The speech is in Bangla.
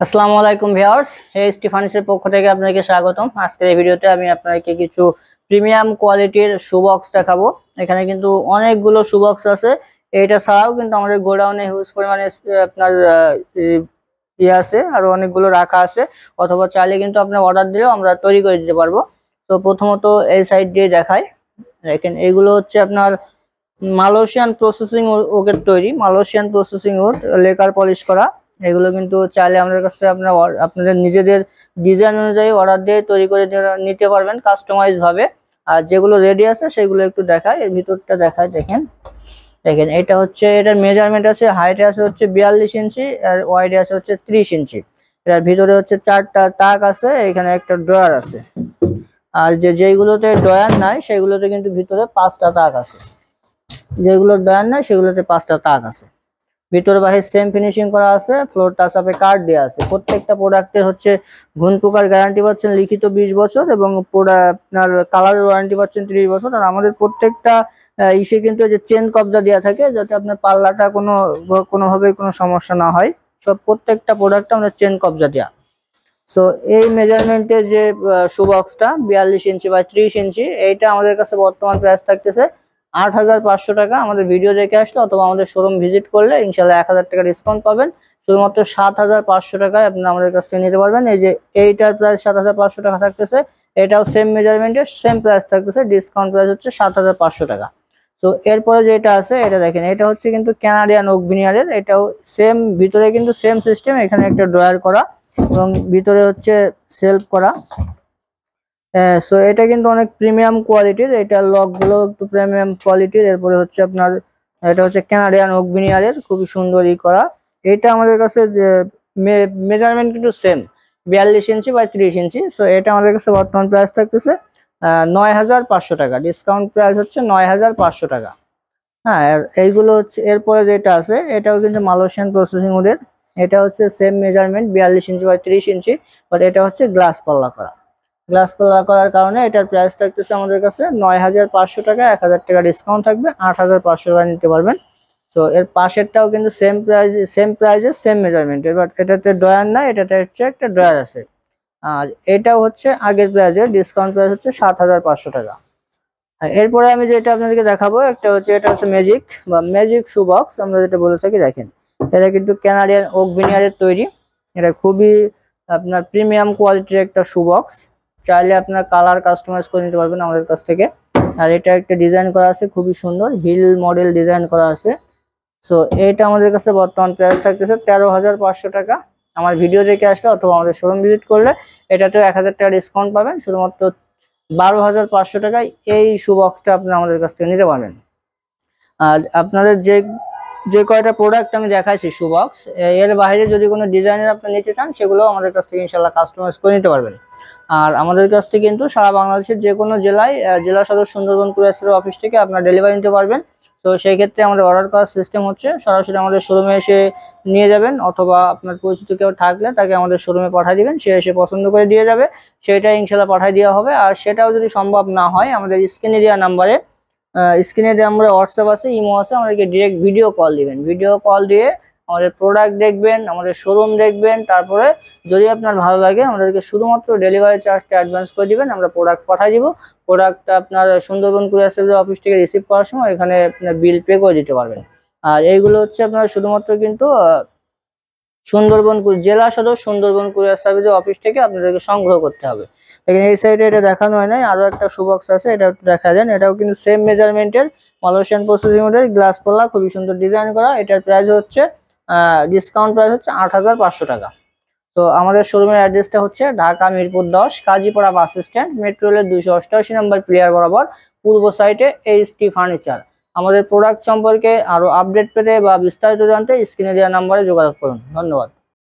আসসালামু আলাইকুম ভিউয়ার্স, এইচটি ফার্নিচারের পক্ষ থেকে আপনাকে স্বাগতম। আজকের এই ভিডিওতে আমি আপনাকে কিছু প্রিমিয়াম কোয়ালিটির শু বক্স দেখাবো। এখানে কিন্তু অনেকগুলো শু বক্স আছে। এইটা ছাড়াও কিন্তু আমাদের গোডাউনে হিউজ পরিমাণে আপনার ইয়ে আছে, আরো অনেকগুলো রাখা আছে। অথবা চাইলে কিন্তু আপনার অর্ডার দিলেও আমরা তৈরি করে দিতে পারবো। তো প্রথমত এই সাইড দিয়ে দেখাই। দেখেন এইগুলো হচ্ছে আপনার মালয়েশিয়ান প্রসেসিং ওকের তৈরি, Malaysian processing would, lacquer polish করা। এগুলো কিন্তু চাইলে আমাদের কাছ থেকে আপনাদের নিজেদের ডিজাইন অনুযায়ী অর্ডার দিয়ে তৈরি করে নিতে পারবেন কাস্টমাইজ ভাবে। আর যেগুলো রেডি আছে সেগুলো একটু দেখায়, এর ভিতরটা দেখায়। দেখেন দেখেন এটা হচ্ছে, এটার মেজারমেন্ট আছে, হাইটে আছে হচ্ছে 42 ইঞ্চি আর ওয়াইডে আছে হচ্ছে 30 ইঞ্চি। এটার ভিতরে হচ্ছে 4টা তাক আছে, এখানে একটা ড্রয়ার আছে। আর যেগুলোতে ড্রয়ার নাই সেগুলোতে কিন্তু ভিতরে 5টা তাক আছে। যেগুলো ড্রয়ার নাই সেগুলোতে 5টা তাক আছে। ভিতরে বাহির সেম ফিনিশিং করা আছে, ফ্লোর টাচ আপে কার্ড দেওয়া আছে। প্রত্যেকটা প্রোডাক্টের হচ্ছে ঘুণ পোকার গ্যারান্টি পাচ্ছেন লিখিত 20 বছর এবং আপনার কালারের ওয়ারেন্টি পাচ্ছেন 30 বছর। আর আমাদের প্রত্যেকটা ইসে কিন্তু যে চেন কবজা দেওয়া থাকে, যাতে আপনার পাল্লাটা কোনোভাবে কোনো সমস্যা না হয়। সব প্রত্যেকটা প্রোডাক্টে আমরা চেন কবজা দেওয়া। সো এই মেজারমেন্টের যে শু বক্সটা 42 ইঞ্চি বা 30 ইঞ্চি, এইটা আমাদের কাছে বর্তমান প্রাইস থাকতেছে 8,500 টাকা। আমাদের ভিডিও দেখে আসলে অথবা আমাদের শোরুম ভিজিট করলে ইনশাল্লাহ 1000 টাকা ডিসকাউন্ট পাবেন। শুধুমাত্র 7,500 টাকায় আপনি আমাদের কাছ থেকে নিতে পারবেন। এই যে এইটার প্রাইস 7,500 টাকা থাকতেছে, এটাও সেম মেজারমেন্টের সেম প্রাইস থাকতেছে, ডিসকাউন্ট প্রাইস হচ্ছে 7,500 টাকা। তো এরপরে যেটা আছে এটা দেখেন, এটা হচ্ছে কিন্তু কানাডিয়ান ওক ভিনিয়ারের। এটাও সেম, ভিতরে কিন্তু সেম সিস্টেম, এখানে একটা ড্রয়ার করা এবং ভিতরে হচ্ছে সেলফ করা। সো এটা কিন্তু অনেক প্রিমিয়াম কোয়ালিটির, এটা লক গুলো একটু প্রিমিয়াম কোয়ালিটির। এরপরে হচ্ছে আপনার এটা হচ্ছে কানাডিয়ান ওক ভিনিয়ারের, খুবই সুন্দর করা। এটা আমাদের কাছে যে মেজারমেন্ট কিন্তু same, 42 inch by 30 inch. So এটা আমাদের কাছে বর্তমান প্রাইস থাকতেছে 9,500 টাকা। ডিসকাউন্ট প্রাইস হচ্ছে 9,500 টাকা। হ্যাঁ, এইগুলো হচ্ছে এরপরে যেটা আছে, এটাও কিন্তু মালয়েশিয়ান প্রসেসিং উডের। এটা হচ্ছে same measurement 42 inch by 30 inch, but এটা হচ্ছে গ্লাস পাল্লা করা। গ্লাস পাল্লা করার কারণে এটার প্রাইস থাকতেছে আমাদের কাছে 9,500 টাকা। 1,000 টাকা ডিসকাউন্ট থাকবে, 8,500 টাকা নিতে পারবেন। তো এর পাশেরটাও কিন্তু সেম প্রাইজে সেম মেজারমেন্টের, বাট এটাতে ড্রয়ার না, এটাতে হচ্ছে একটা ড্রয়ার আছে। আর এটাও হচ্ছে আগের প্রাইজে, ডিসকাউন্ট প্রাইস হচ্ছে 7,500 টাকা। এরপরে আমি যেটা আপনাদেরকে দেখাবো, এটা হচ্ছে ম্যাজিক বা ম্যাজিক শু বক্স আমরা যেটা বলে থাকি। দেখেন এটা কিন্তু কানাডিয়ান ওক ভিনিয়ারের তৈরি। এটা খুবই আপনার প্রিমিয়াম কোয়ালিটির একটা শু বক্স। চাইলে আপনার কালার কাস্টমাইজ করে নিতে পারবেন আমাদের কাছ থেকে। আর এটা একটা ডিজাইন করা আছে, খুবই সুন্দর হিল মডেল ডিজাইন করা আছে। সো এটা আমাদের কাছে বর্তমান প্রাইস থাকতেছে 13,500 টাকা। আমার ভিডিও দেখে আসলে অথবা আমাদের শোরুম ভিজিট করলে এটাতেও 1,000 টাকা ডিসকাউন্ট পাবেন। শুধুমাত্র 12,500 টাকায় এই শু বক্সটা আপনারা আমাদের কাছ থেকে নিতে পারবেন। আর আপনাদের যে কয়টা প্রোডাক্ট আমি দেখাইছি শু বক্স, এর বাইরে যদি কোনো ডিজাইনের আপনি নিতে চান, সেগুলো আমাদের কাছ থেকে ইনশাল্লাহ কাস্টমাইজ করে নিতে পারবেন। আর আমাদের কাছ থেকে কিন্তু সারা বাংলাদেশের যে কোনো জেলায়, জেলা সদর সুন্দরবন কুরিয়ার অফিস থেকে আপনারা ডেলিভারি নিতে পারবেন। তো সেই ক্ষেত্রে আমাদের অর্ডার করার সিস্টেম হচ্ছে সরাসরি আমাদের শোরুমে এসে নিয়ে যাবেন, অথবা আপনার পরিচিত কেউ থাকলে তাকে আমাদের শোরুমে পাঠিয়ে দিবেন, সে এসে পছন্দ করে দিয়ে যাবে, সেটা ইনশাল্লাহ পাঠিয়ে দেওয়া হবে। আর সেটাও যদি সম্ভব না হয়, আমাদের স্ক্রিনে দেওয়া নাম্বারে হোয়াটসঅ্যাপ আছে, ইমো আছে, আমাদেরকে ডিরেক্ট ভিডিও কল দিবেন। ভিডিও কল দিয়ে আমাদের প্রোডাক্ট দেখবেন, আমাদের শোরুম দেখবেন। তারপরে যদি আপনার ভালো লাগে, আমাদেরকে শুধুমাত্র ডেলিভারি চার্জটা অ্যাডভান্স করে দিবেন, আমরা প্রোডাক্ট পাঠিয়ে দিব। প্রোডাক্টটা আপনার সুন্দরবন কুরিয়ার অফিস থেকে রিসিভ করার সময় এখানে আপনার বিল পে করে দিতে পারবেন। আর এইগুলো হচ্ছে আপনার শুধুমাত্র কিন্তু সুন্দরবন জেলা সদর সুন্দরবন কুরিয়ার অফিস থেকে আপনাদেরকে সংগ্রহ করতে হবে। দেখেন এই সাইডে এটা দেখানো হয় নাই, আরো একটা শু বক্স আছে, এটা একটু দেখা দেন। এটাও কিন্তু সেম মেজারমেন্টের, মালয়েশিয়ান প্রসেসিং এর, গ্লাস পাল্লা, খুবই সুন্দর ডিজাইন করা। এটার প্রাইস হচ্ছে ডিসকাউন্ট প্রাইস হচ্ছে 8,500 টাকা। তো আমাদের শোরুমের অ্যাড্রেসটা হচ্ছে Dhaka Mirpur 10 Kazipara bus stand, metro রেলের 288 নম্বর প্লেয়ার বরাবর পূর্ব সাইডে এইচটি ফার্নিচার। আমাদের প্রোডাক্ট সম্পর্কে আরো আপডেট পেতে বা বিস্তারিত জানতে স্ক্রিনে দেওয়া নাম্বারে যোগাযোগ করুন। ধন্যবাদ।